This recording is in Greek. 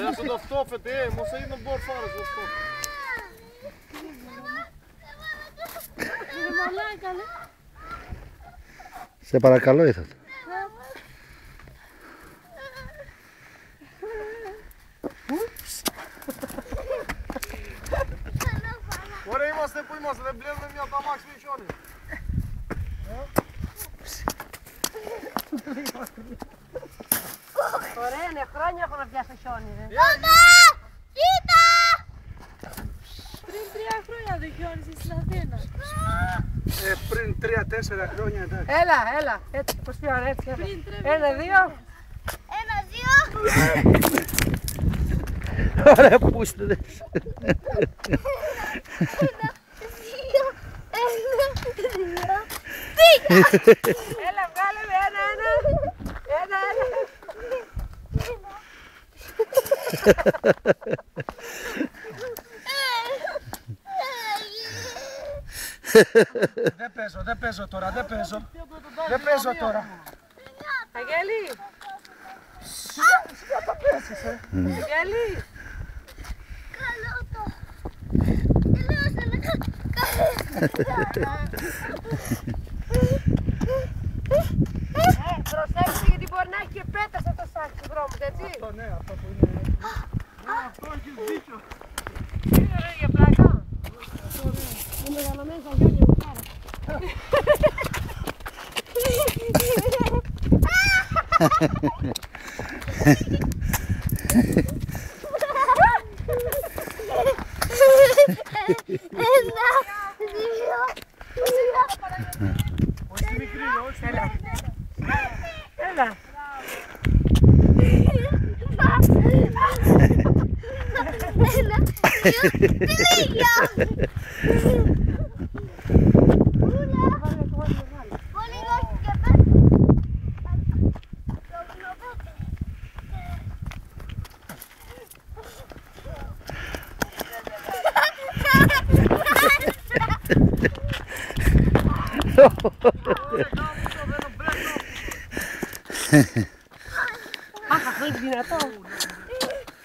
Ja, så dat stoffet det är, måste in och bortföra så stoff. Σε παρακαλώ ήρθατε. Ωραία είμαστε που είμαστε, δεν πλένουμε μια τα μάξι με χιόνι. Ωραία είναι, χρόνια έχω να πιάσω χιόνι ρε. Μαμά! Κοίτα! Πριν 3 χρόνια δεν χιόνισε στην Αθήνα. Πριν 3-4 χρόνια εντάξει. Έλα, έτσι, πως πιάνω έτσι. 1, 2. 1, 2. 1, 2. Ωραία πούστηδες. 1, 2. 1, 2. Έλα, βγάλε με 1, 1. Δεν παίζω τώρα. Δεν παίζω τώρα. Αγγέλη! Σιγά θα πέσεις, Αγγέλη! Καλό το. Τελείωσε να Προσέξτε γιατί μπορεί να έχει και πέτας αυτό το σάκι του δρόμου, έτσι. Αυτό ναι, αυτό που είναι. Αυτό έχεις δίκιο. Είναι ρε για πλάκα. Είναι μεγαλωμένες τα γιόνια μου πάρα. Όχι μικρή, όχι. Έλα. Αχ, αυτό είναι δυνατό.